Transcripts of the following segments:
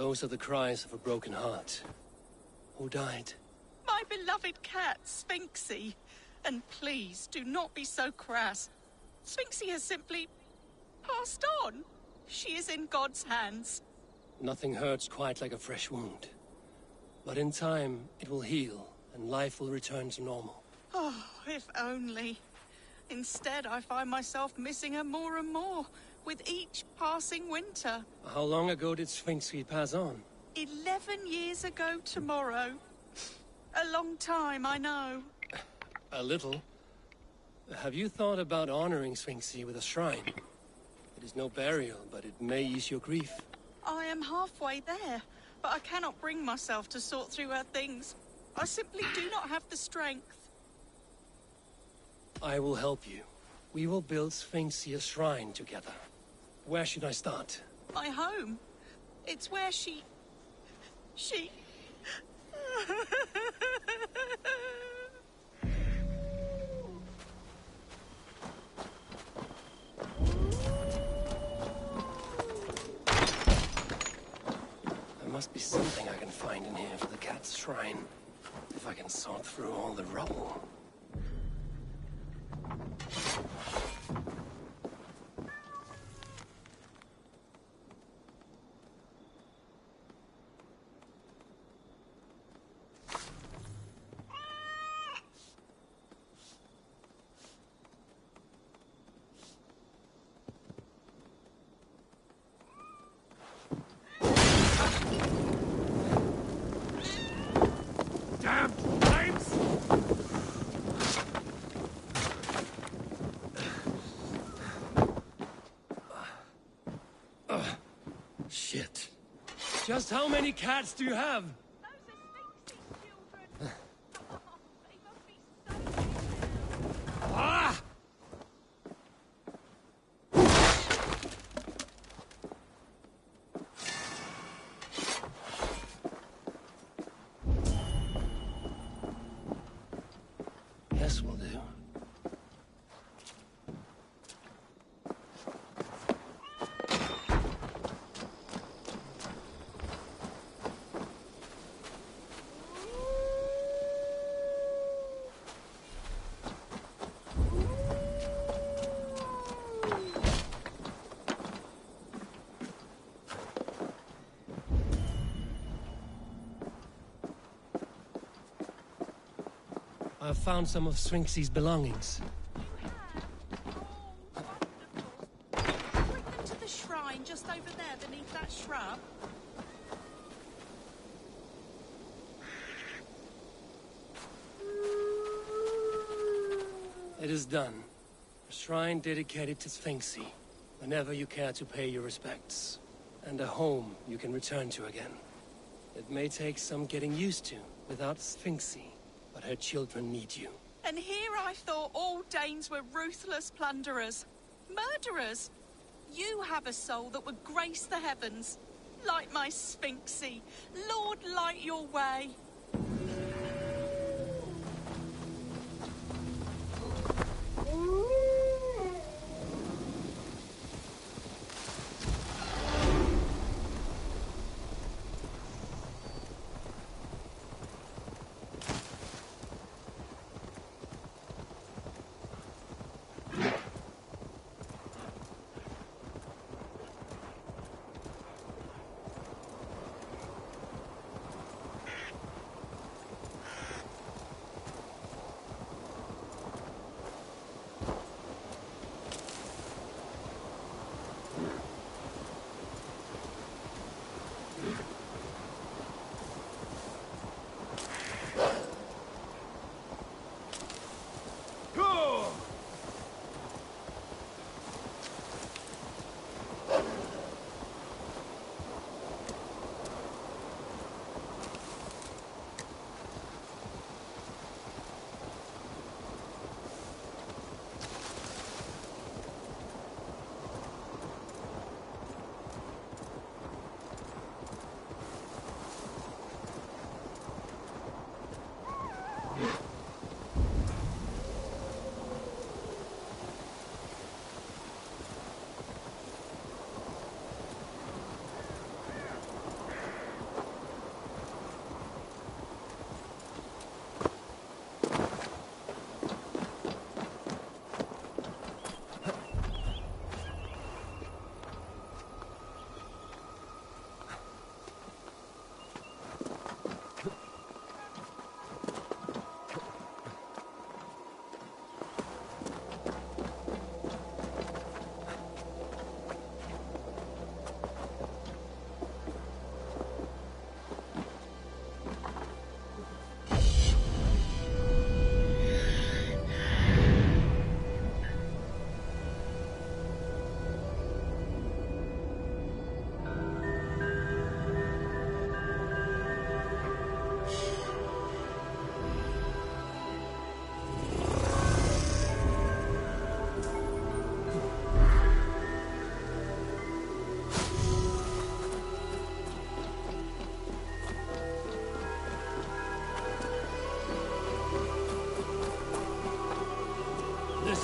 Those are the cries of a broken heart. Who died? My beloved cat, Sphinxie. And please, do not be so crass. Sphinxie has simply passed on. She is in God's hands. Nothing hurts quite like a fresh wound. But in time, it will heal, and life will return to normal. Oh, if only. Instead, I find myself missing her more and more, with each passing winter. How long ago did Sphinxie pass on? 11 years ago tomorrow. A long time, I know. A little. Have you thought about honoring Sphinxie with a shrine? It is no burial, but it may ease your grief. I am halfway there, but I cannot bring myself to sort through her things. I simply do not have the strength. I will help you. We will build Sphinxie a shrine together. Where should I start? My home. It's where she... There must be something I can find in here for the cat's shrine. If I can sort through all the rubble. Shit. Just how many cats do you have? Those are Sphinxie's children. Oh, they must be so... Ah! Yes, will do. I've found some of Sphinxie's belongings. Bring them to the shrine just over there beneath that shrub. It is done. A shrine dedicated to Sphinxie, whenever you care to pay your respects. And a home you can return to again. It may take some getting used to without Sphinxie, but her children need you. And here I thought all Danes were ruthless plunderers. Murderers. You have a soul that would grace the heavens. Like my Sphinxie. Lord, light your way.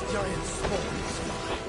this giant spawns fly.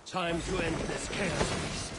Time to end this chaos beast.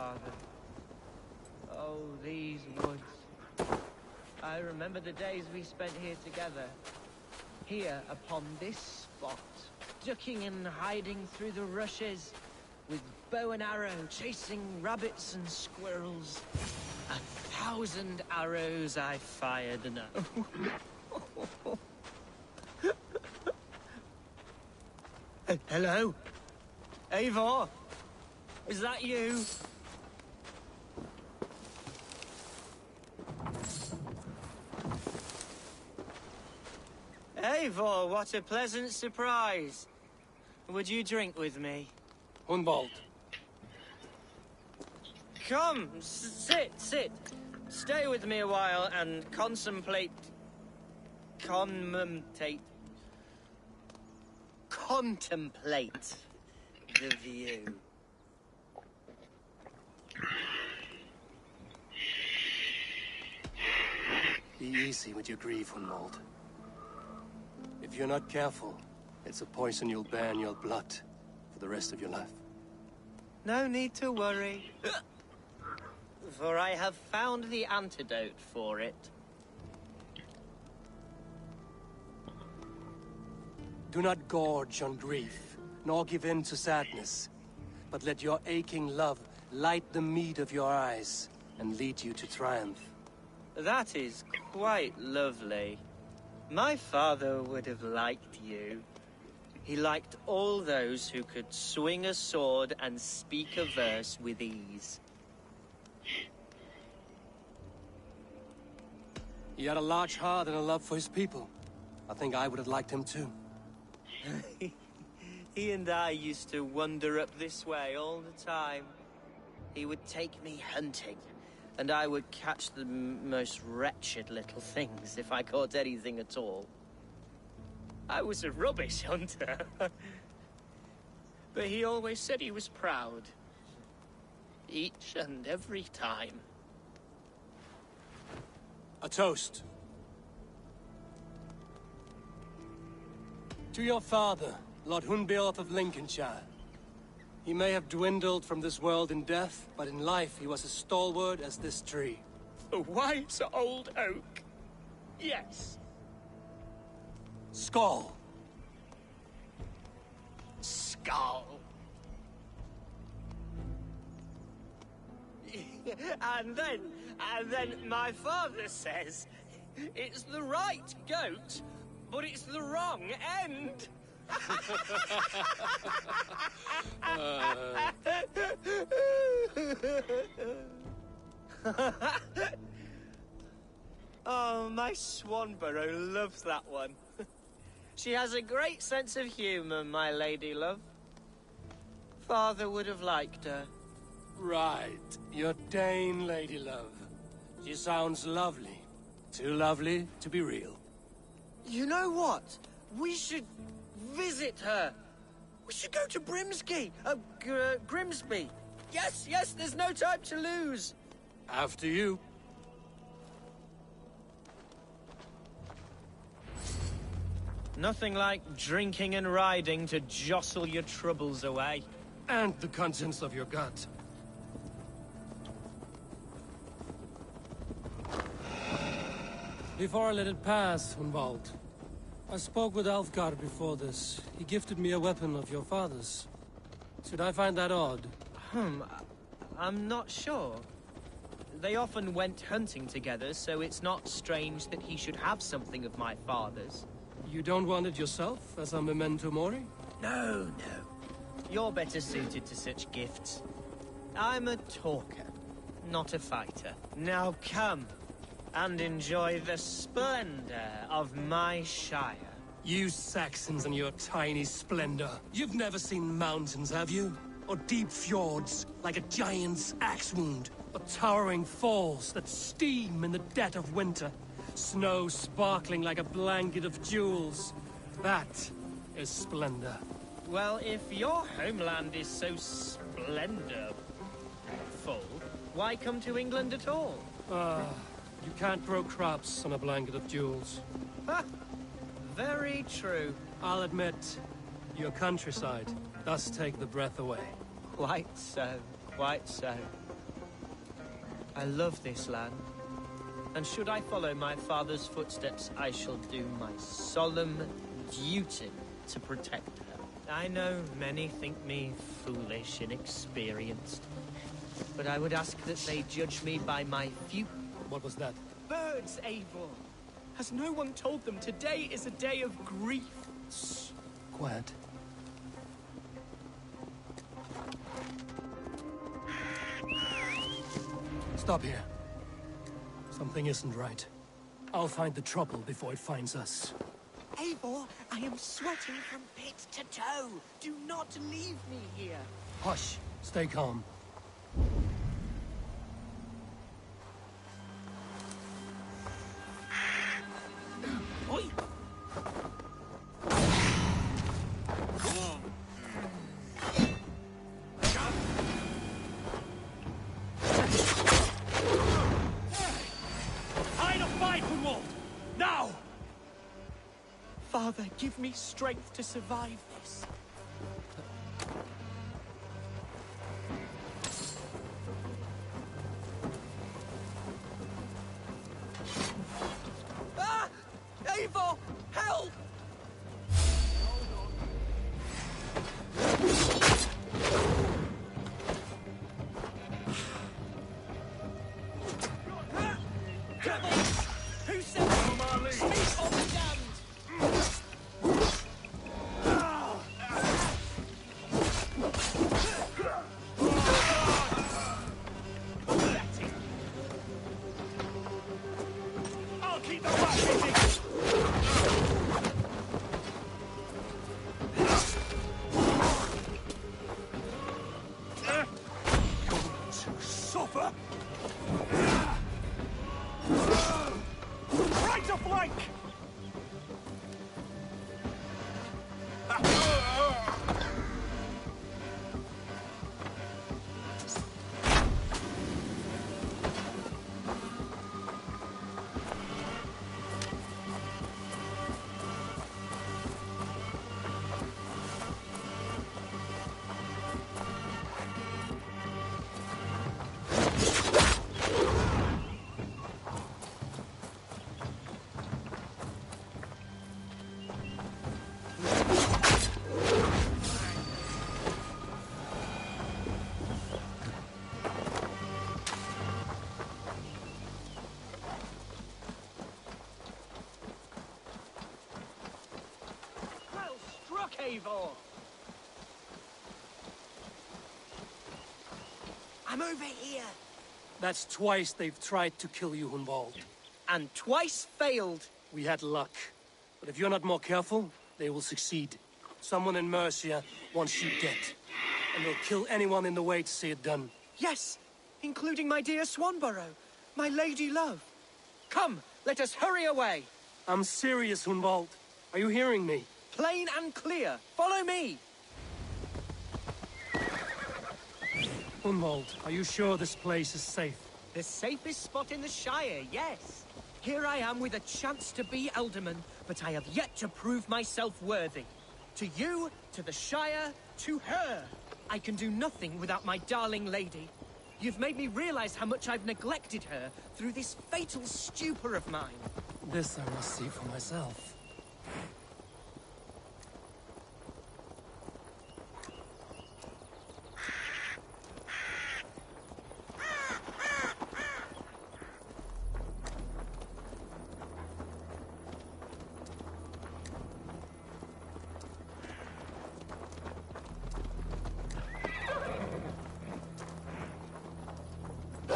father. Oh, these woods. I remember the days we spent here together. Here, upon this spot. Ducking and hiding through the rushes. With bow and arrow, chasing rabbits and squirrels. 1,000 arrows I fired now. Hello? Eivor? Is that you? Eivor, what a pleasant surprise. Would you drink with me? Hunwald. Come, sit. Stay with me a while and contemplate the view. Be easy with your grief, Hunwald. If you're not careful, it's a poison you'll bear in your blood for the rest of your life. No need to worry. For I have found the antidote for it. Do not gorge on grief, nor give in to sadness, but let your aching love light the mead of your eyes and lead you to triumph. That is quite lovely. My father would have liked you. He liked all those who could swing a sword and speak a verse with ease. He had a large heart and a love for his people. I think I would have liked him too. He and I used to wander up this way all the time. He would take me hunting, and I would catch the most wretched little things if I caught anything at all. I was a rubbish hunter. But he always said he was proud. Each and every time. A toast. To your father, Lord Hunbeorth of Lincolnshire. He may have dwindled from this world in death, but in life he was as stalwart as this tree. A wise old oak. Yes. Skull. Skull. and then my father says, it's the right goat, but it's the wrong end. Oh, my Swanborough loves that one. She has a great sense of humor, my lady love. Father would have liked her. Right. Your Dane lady love. She sounds lovely. Too lovely to be real. You know what? We should visit her. We should go to Grimsby. Yes, there's no time to lose. After you. Nothing like drinking and riding to jostle your troubles away. And the contents of your gut. Before I let it pass, Hunwald, I spoke with Alfgar before this. He gifted me a weapon of your father's. Should I find that odd? I'm not sure. They often went hunting together, so it's not strange that he should have something of my father's. You don't want it yourself, as a memento mori? No. You're better suited to such gifts. I'm a talker, not a fighter. Now come and enjoy the splendor of my shire. You Saxons and your tiny splendor. You've never seen mountains, have you? Or deep fjords, like a giant's axe wound. Or towering falls that steam in the dead of winter. Snow sparkling like a blanket of jewels. That is splendor. Well, if your homeland is so splendorful, why come to England at all? You can't grow crops on a blanket of jewels. Ha! Very true. I'll admit, your countryside does take the breath away. Quite so, quite so. I love this land. And should I follow my father's footsteps, I shall do my solemn duty to protect her. I know many think me foolish, inexperienced, but I would ask that they judge me by my What was that? birds, Eivor. Has no one told them today is a day of grief? Shh. Quiet. Stop here. Something isn't right. I'll find the trouble before it finds us. Eivor, I am sweating from pit to toe. Do not leave me here. Hush. Stay calm. Oi! Time to fight, Gunwald! Now! Father, give me strength to survive this. Ah! Eivor! Help! Who said speak or be damned? I'll keep the rat busy! To suffer! Right to flank! Well struck, Eivor! I'm over here. That's twice they've tried to kill you, Gunwald. And twice failed. We had luck. But if you're not more careful, they will succeed. Someone in Mercia wants you dead. And they'll kill anyone in the way to see it done. Yes, including my dear Swanborough, my lady love. Come, let us hurry away. I'm serious, Gunwald. Are you hearing me? Plain and clear. Follow me. Gunwald, are you sure this place is safe? The safest spot in the Shire, yes. Here I am with a chance to be Elderman, but I have yet to prove myself worthy. To you, to the Shire, to her. I can do nothing without my darling lady. You've made me realize how much I've neglected her through this fatal stupor of mine. This I must see for myself.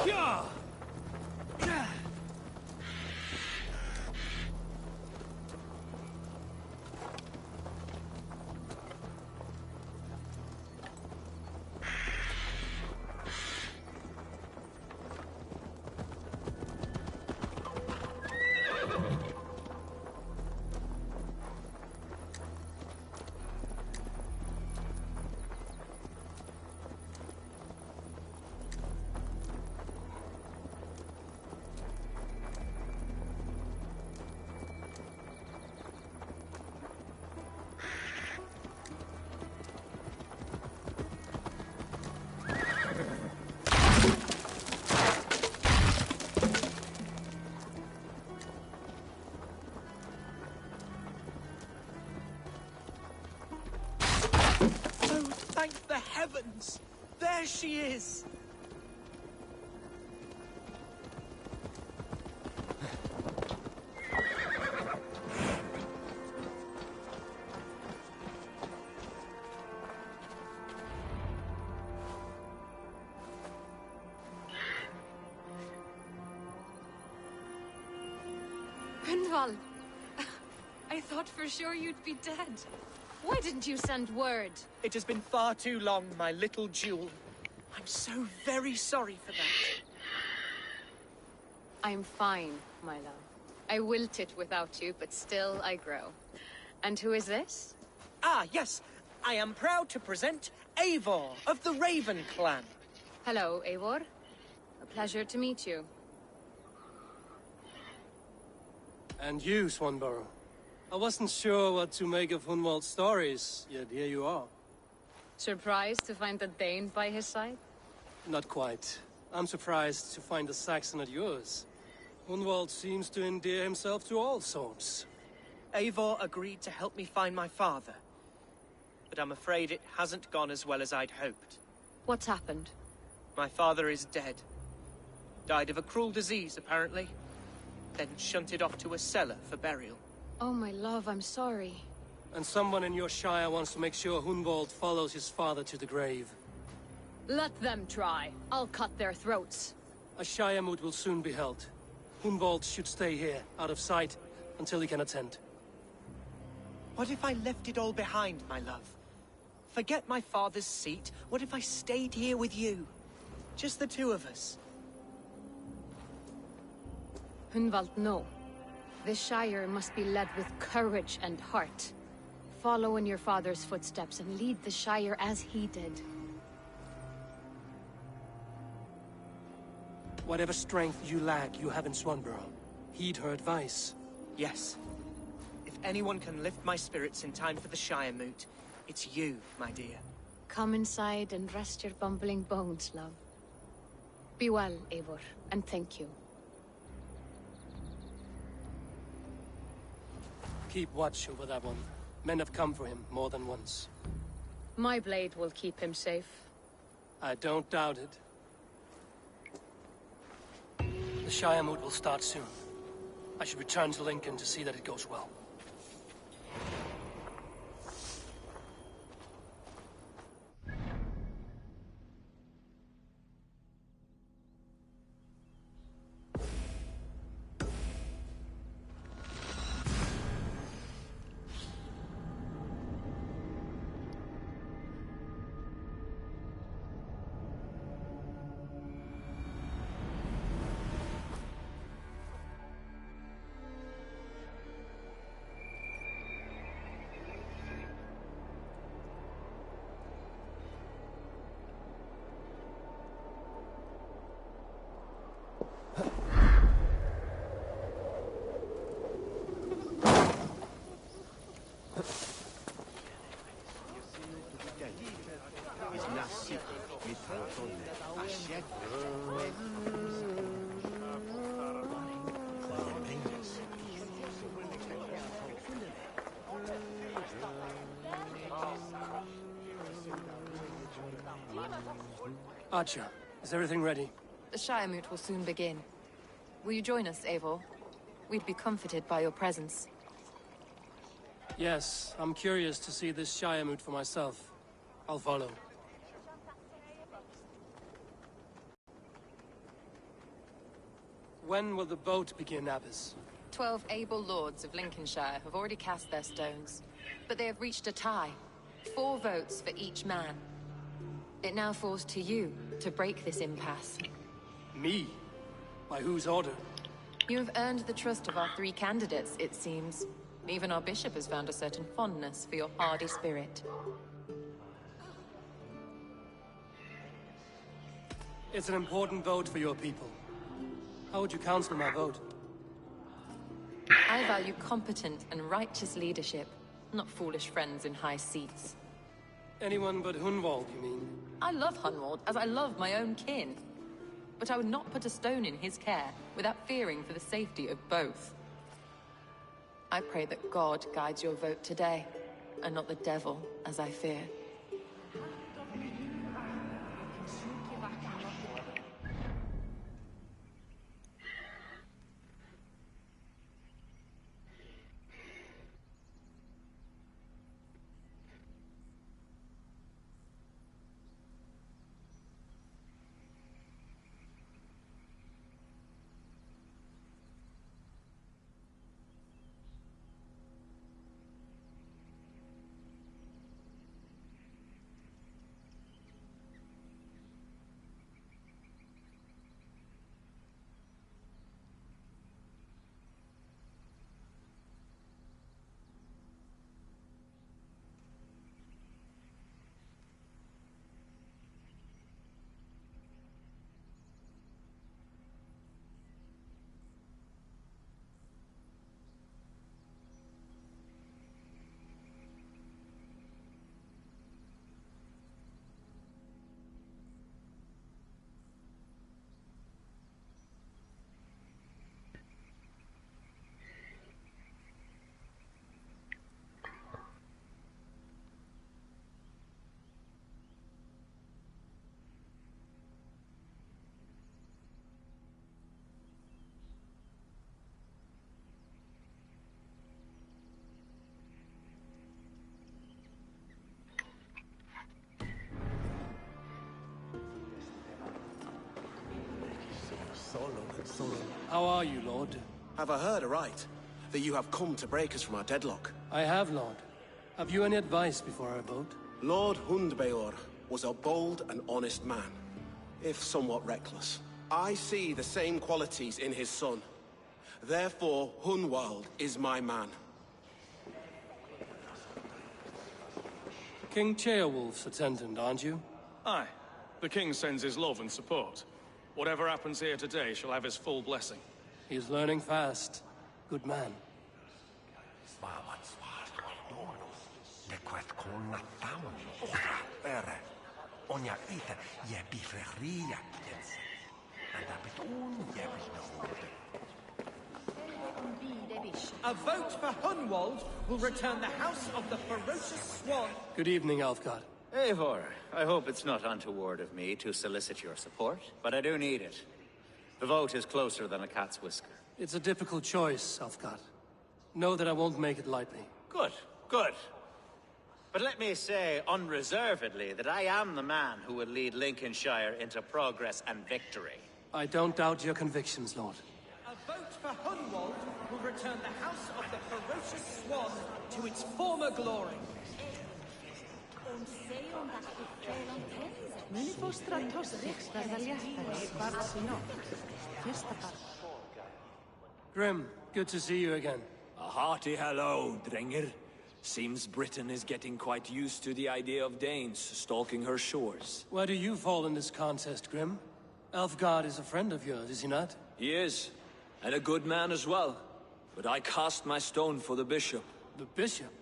Yeah! Thank the heavens! There she is! Gunvald! I thought for sure you'd be dead. Why didn't you send word? It has been far too long, my little jewel. I'm so very sorry for that. I'm fine, my love. I wilted without you, but still I grow. And who is this? Ah, yes. I am proud to present Eivor of the Raven clan. Hello, Eivor. A pleasure to meet you. And you, Swanborough. I wasn't sure what to make of Hunwald's stories, yet here you are. Surprised to find a Dane by his side? Not quite. I'm surprised to find a Saxon at yours. Hunwald seems to endear himself to all sorts. Eivor agreed to help me find my father. But I'm afraid it hasn't gone as well as I'd hoped. What's happened? My father is dead. Died of a cruel disease, apparently. Then shunted off to a cellar for burial. Oh, my love, I'm sorry. And someone in your shire wants to make sure Hunwald follows his father to the grave. Let them try. I'll cut their throats. A shire moot will soon be held. Hunwald should stay here, out of sight, until he can attend. What if I left it all behind, my love? Forget my father's seat. What if I stayed here with you? Just the two of us. Hunwald, no. This Shire must be led with courage and heart. Follow in your father's footsteps and lead the Shire as he did. Whatever strength you lack, you have in Swanborough. Heed her advice. Yes. If anyone can lift my spirits in time for the Shire moot, it's you, my dear. Come inside and rest your bumbling bones, love. Be well, Eivor, and thank you. Keep watch over that one. Men have come for him more than once. My blade will keep him safe. I don't doubt it. The Shire moot will start soon. I should return to Lincoln to see that it goes well. Archer, is everything ready? The Shire moot will soon begin. Will you join us, Eivor? We'd be comforted by your presence. Yes, I'm curious to see this Shire moot for myself. I'll follow. When will the vote begin, Abbess? 12 able lords of Lincolnshire have already cast their stones, but they have reached a tie. 4 votes for each man. It now falls to you to break this impasse. Me? By whose order? You have earned the trust of our 3 candidates, it seems. Even our bishop has found a certain fondness for your hardy spirit. It's an important vote for your people. How would you counsel my vote? I value competent and righteous leadership, not foolish friends in high seats. Anyone but Hunwald, you mean? I love Hunwald as I love my own kin. But I would not put a stone in his care without fearing for the safety of both. I pray that God guides your vote today, and not the devil, as I fear. How are you, Lord? Have I heard aright? That you have come to break us from our deadlock? I have, Lord. Have you any advice before our vote? Lord Hundbeor was a bold and honest man, if somewhat reckless. I see the same qualities in his son. Therefore, Hunwald is my man. King Ceolwulf's attendant, aren't you? Aye. The king sends his love and support. Whatever happens here today shall have his full blessing. He's learning fast. Good man. A vote for Hunwald will return the House of the Ferocious Swan. Good evening, Alfgard. Eivor, I hope it's not untoward of me to solicit your support, but I do need it. The vote is closer than a cat's whisker. It's a difficult choice, Alfgard. Know that I won't make it lightly. Good, good. But let me say unreservedly that I am the man who will lead Lincolnshire into progress and victory. I don't doubt your convictions, Lord. A vote for Hunwald will return the House of the Ferocious Swan to its former glory. Grim, good to see you again. A hearty hello, Drenger. Seems Britain is getting quite used to the idea of Danes stalking her shores. Where do you fall in this contest, Grim? Alfgard is a friend of yours, is he not? He is, and a good man as well. But I cast my stone for the bishop. The bishop?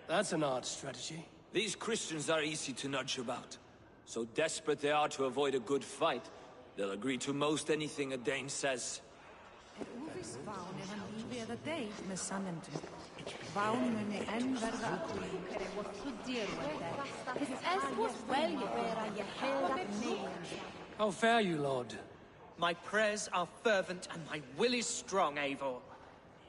That's an odd strategy. These Christians are easy to nudge about. So desperate they are to avoid a good fight, they'll agree to most anything a Dane says. How fare you, Lord? My prayers are fervent and my will is strong, Eivor.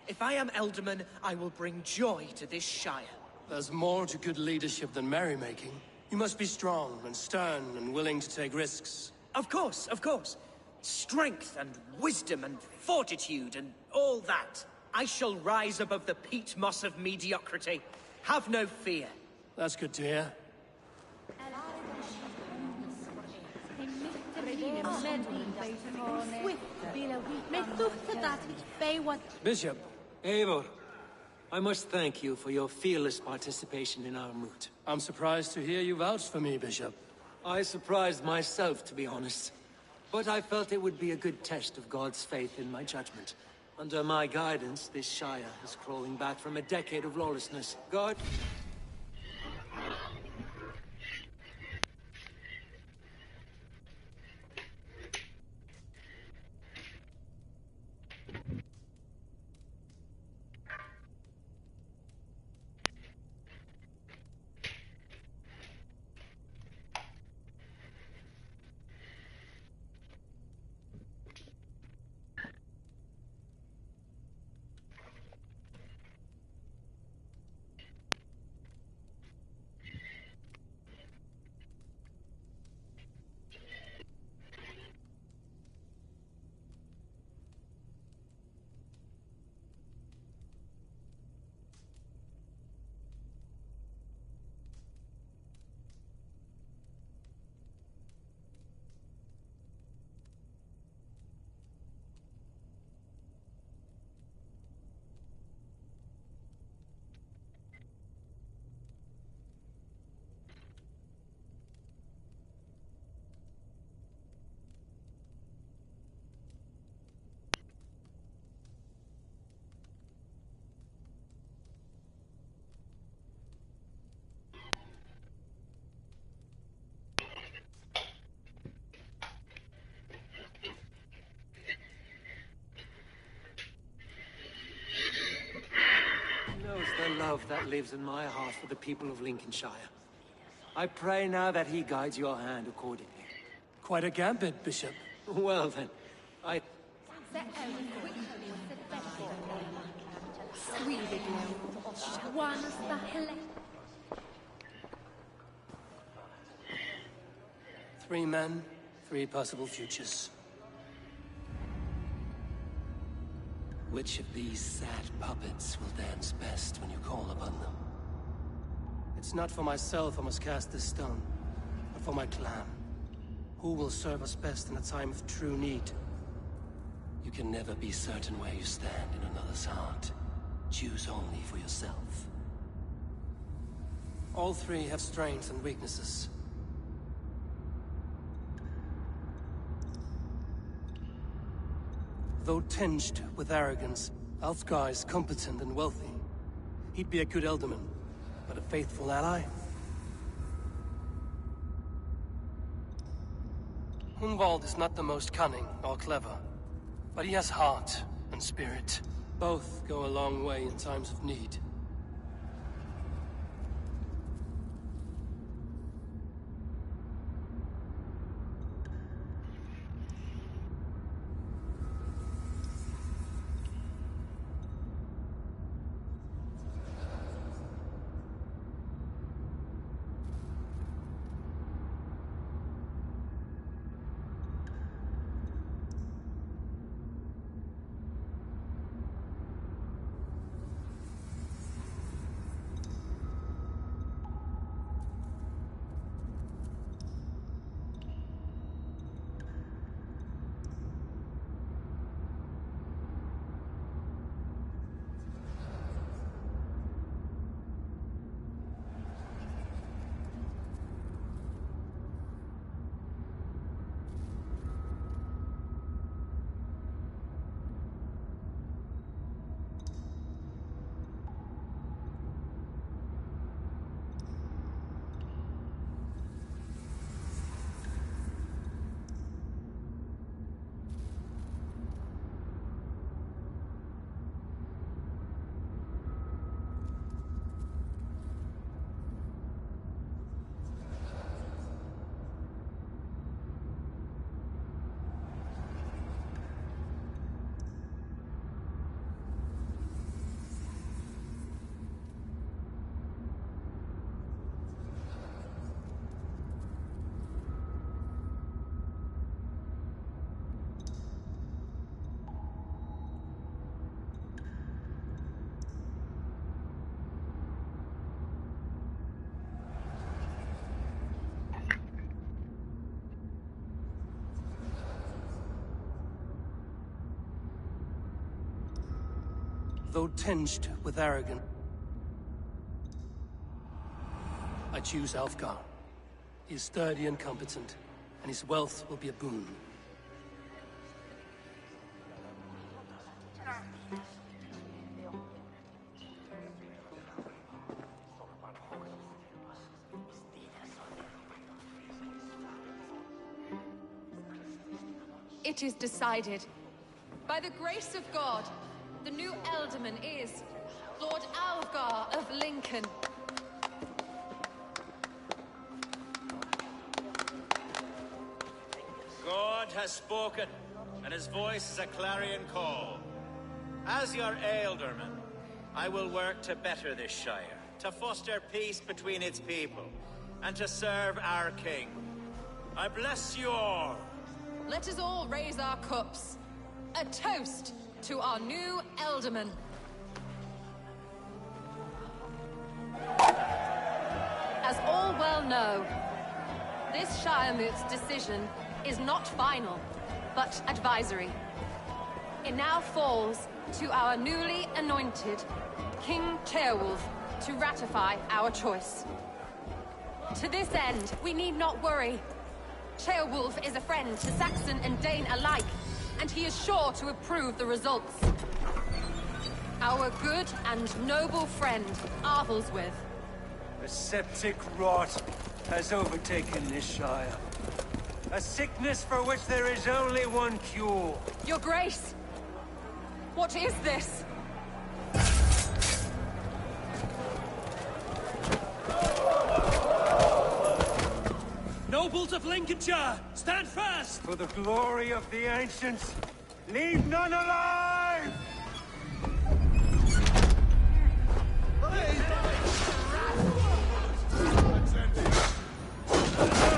If I am Elderman, I will bring joy to this Shire. There's more to good leadership than merrymaking. You must be strong and stern and willing to take risks. Of course, of course. Strength and wisdom and fortitude and all that. I shall rise above the peat moss of mediocrity. Have no fear. That's good to hear. Bishop. Eivor, I must thank you for your fearless participation in our moot. I'm surprised to hear you vouch for me, Bishop. I surprised myself, to be honest. But I felt it would be a good test of God's faith in my judgment. Under my guidance, this Shire is crawling back from a decade of lawlessness. God... the love that lives in my heart for the people of Lincolnshire. I pray now that he guides your hand accordingly. Quite a gambit, Bishop. Well then, I... Three men, three possible futures. Which of these sad puppets will dance best when you call upon them? It's not for myself I must cast this stone, but for my clan. Who will serve us best in a time of true need? You can never be certain where you stand in another's heart. Choose only for yourself. All three have strengths and weaknesses. Though tinged with arrogance, Alfgar is competent and wealthy. He'd be a good Elderman, but a faithful ally? Hunwald is not the most cunning or clever, but he has heart and spirit. Both go a long way in times of need. Though tinged with arrogance, I choose Alfgar. He is sturdy and competent, and his wealth will be a boon. It is decided. By the grace of God, the new Elderman is Lord Alfgar of Lincoln. God has spoken, and his voice is a clarion call. As your Ealdorman, I will work to better this Shire, to foster peace between its people, and to serve our king. I bless you all. Let us all raise our cups. A toast to our new Elderman. As all well know, this Shiremoot's decision is not final, but advisory. It now falls to our newly anointed King Ceolwulf to ratify our choice. To this end, we need not worry. Ceolwulf is a friend to Saxon and Dane alike, and he is sure to approve the results. Our good and noble friend, Arthelswith. A septic rot has overtaken this Shire. A sickness for which there is only one cure. Your Grace! What is this? Nobles of Lincolnshire, stand fast! For the glory of the ancients, leave none alive!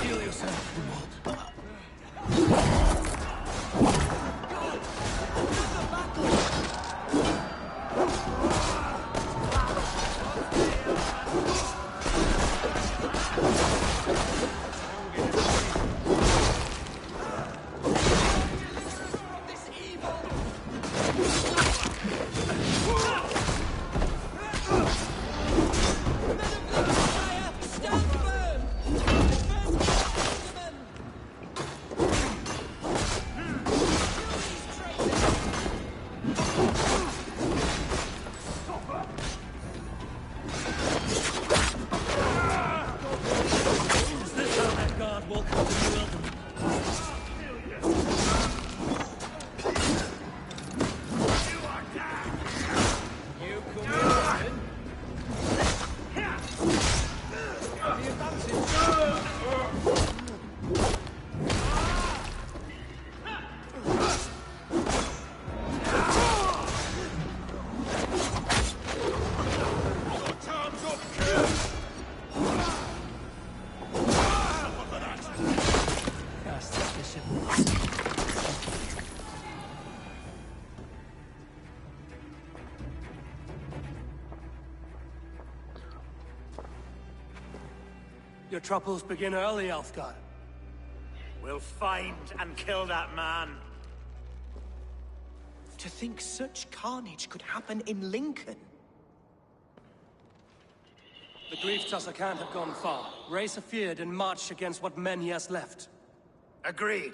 Heal yourself, Grimoald. Your troubles begin early, Alfgar. We'll find and kill that man. To think such carnage could happen in Lincoln. The grief tusser can't have gone far. Raise a feared and march against what men he has left. Agreed.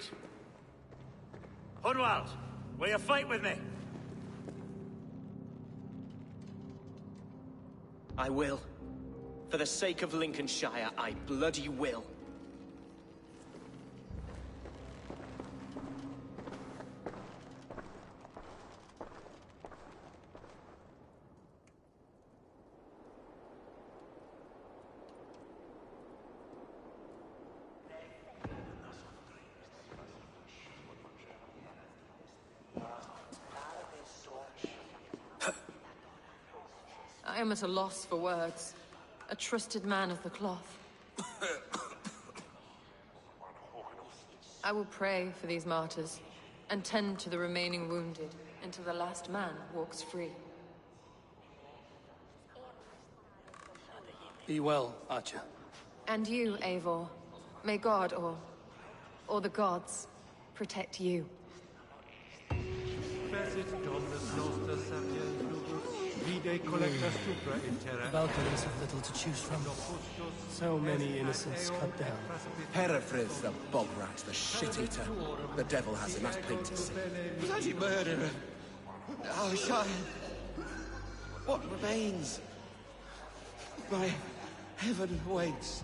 Hunwald, will you fight with me? I will. For the sake of Lincolnshire, I bloody will. I am at a loss for words. A trusted man of the cloth. I will pray for these martyrs, and tend to the remaining wounded, until the last man walks free. Be well, Archer. And you, Eivor. May God, or the gods, protect you. Balconies have little to choose from. So many innocents cut down. Herefrith, the bog rat, the shit-eater. The devil has him, that's plain to see. Bloody murderer! Our Shire! What remains? My heaven waits.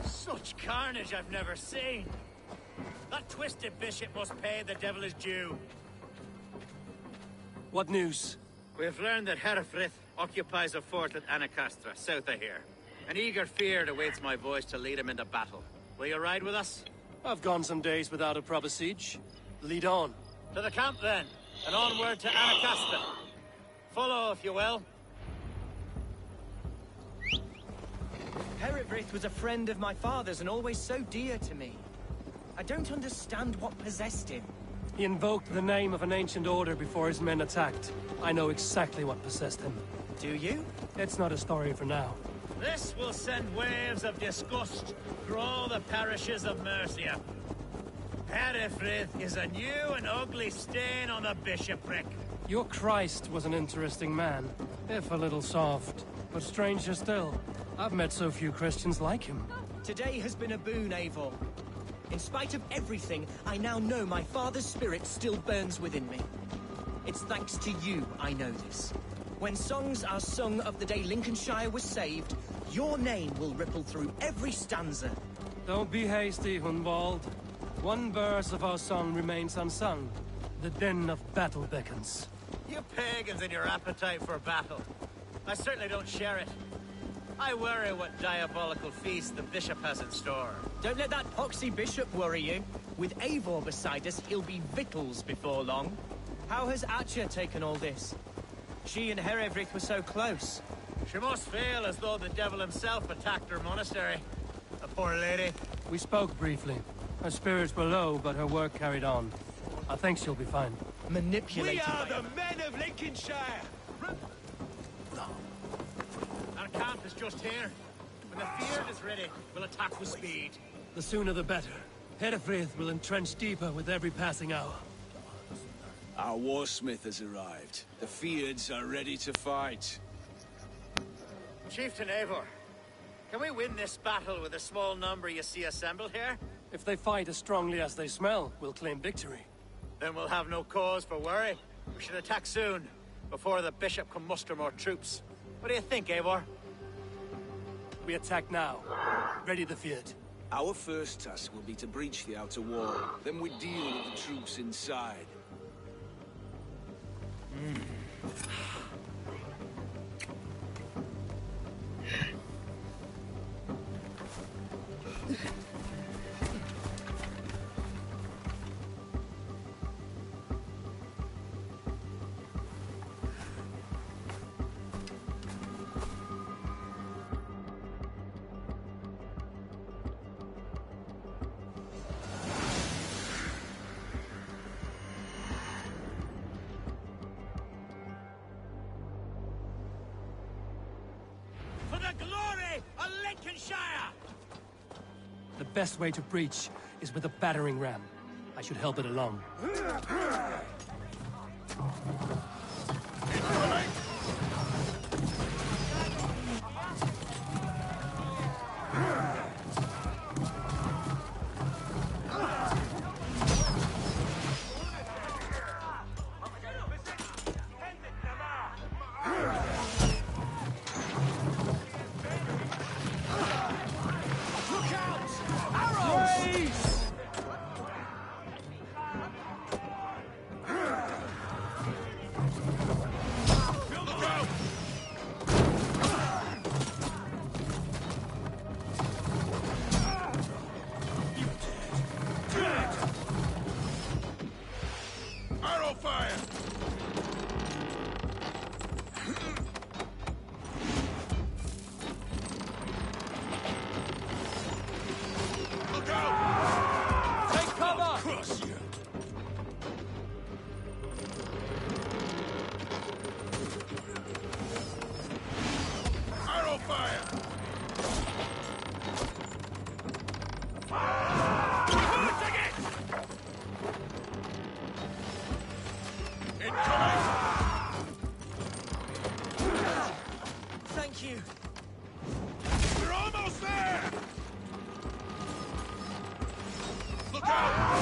Such carnage I've never seen. That twisted bishop must pay the devil his due. What news? We've learned that Herefrith occupies a fort at Anacastra, south of here. An eager fear awaits my voice to lead him into battle. Will you ride with us? I've gone some days without a proper siege. Lead on. To the camp, then, and onward to Anacastra. Follow, if you will. Herefrith was a friend of my father's and always so dear to me. I don't understand what possessed him. He invoked the name of an ancient order before his men attacked. I know exactly what possessed him. Do you? It's not a story for now. This will send waves of disgust through all the parishes of Mercia. Herefrith is a new and ugly stain on the bishopric. Your Christ was an interesting man, if a little soft. But stranger still, I've met so few Christians like him. Today has been a boon, Eivor. In spite of everything, I now know my father's spirit still burns within me. It's thanks to you I know this. When songs are sung of the day Lincolnshire was saved, your name will ripple through every stanza. Don't be hasty, Hunwald. One verse of our song remains unsung. The din of battle beckons. You pagans and your appetite for battle. I certainly don't share it. I worry what diabolical feast the bishop has in store. Don't let that poxy bishop worry you. With Eivor beside us, he'll be victuals before long. How has Atcha taken all this? She and Herevrik were so close. She must feel as though the devil himself attacked her monastery. The poor lady. We spoke briefly. Her spirits were low, but her work carried on. I think she'll be fine. Manipulated. We are the men of Lincolnshire! Our camp is just here. When the field is ready, we'll attack with speed. The sooner the better. Herefrith will entrench deeper with every passing hour. Our warsmith has arrived. The Fiends are ready to fight. Chieftain Eivor, can we win this battle with the small number you see assembled here? If they fight as strongly as they smell, we'll claim victory. Then we'll have no cause for worry. We should attack soon, before the bishop can muster more troops. What do you think, Eivor? We attack now. Ready the field. Our first task will be to breach the outer wall. Then we deal with the troops inside. For the glory of Lincolnshire! The best way to breach is with a battering ram. I should help it along. Arrow fire! Look out! Take cover! Cross you! Arrow fire! Thank you. We're almost there! Look out!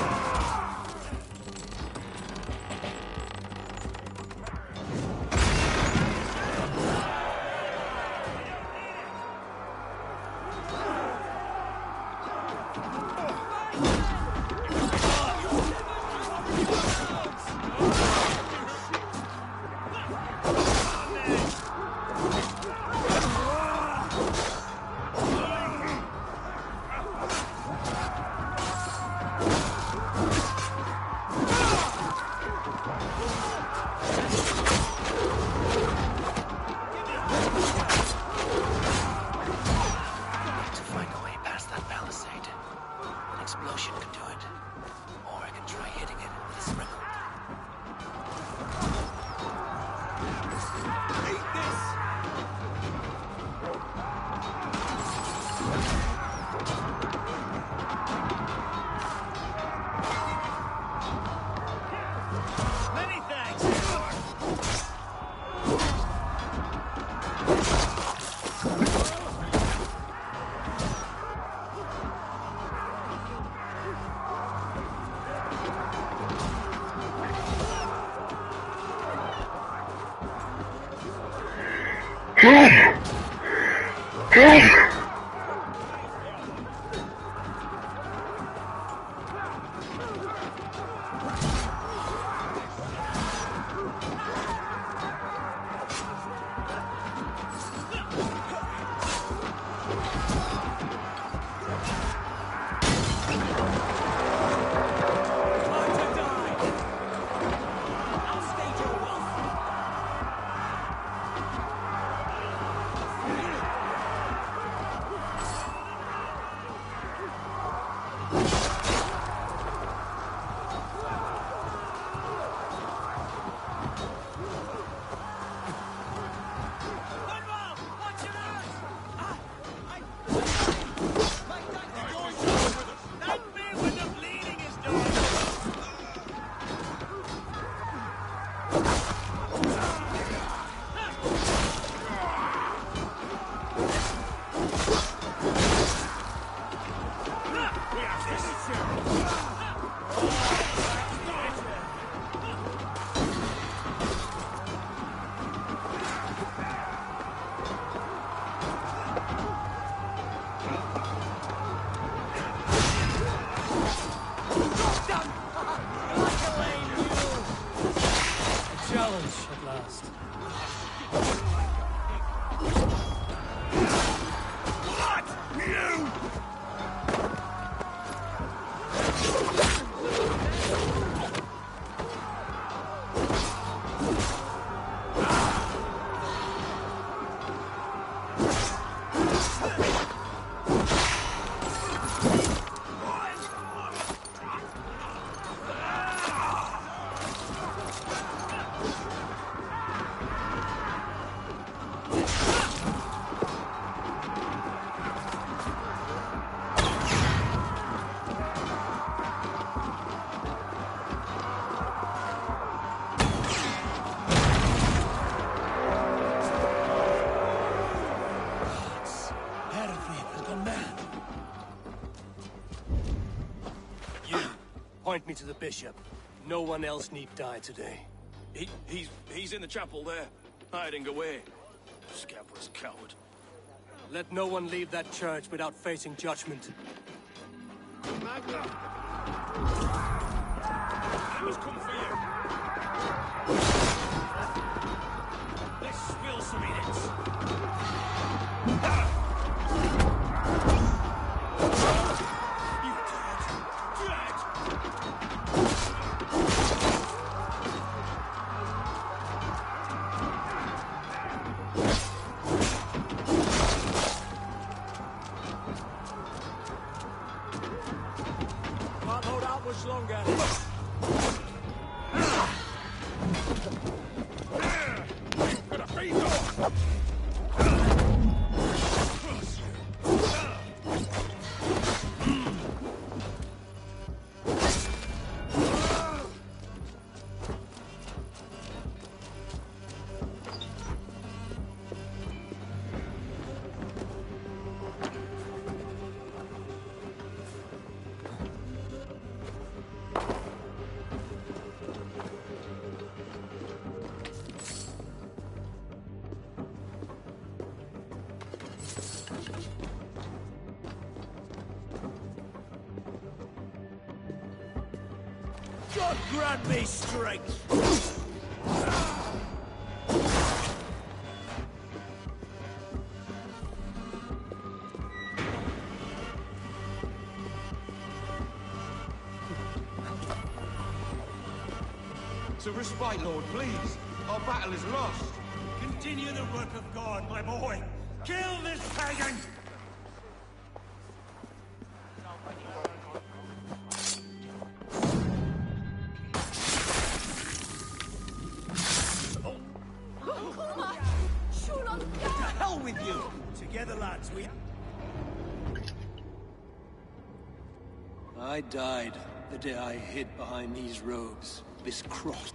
To find a way past that palisade. An explosion can do it. Or I can try hitting it with a sprinkle. Eat this! Many thanks, Eivor. point me to the bishop. No one else need die today. He's in the chapel there, hiding away. Scabrous coward. Let no one leave that church without facing judgment. Magna! I must come for you. This will some idiots. Can't hold out much longer. God grant me strength! It's a respite, Lord, please. Our battle is lost. Continue the work of God, my boy! Kill this pagan! To hell with you! Together, lads, we... I died the day I hid behind these robes, this cross.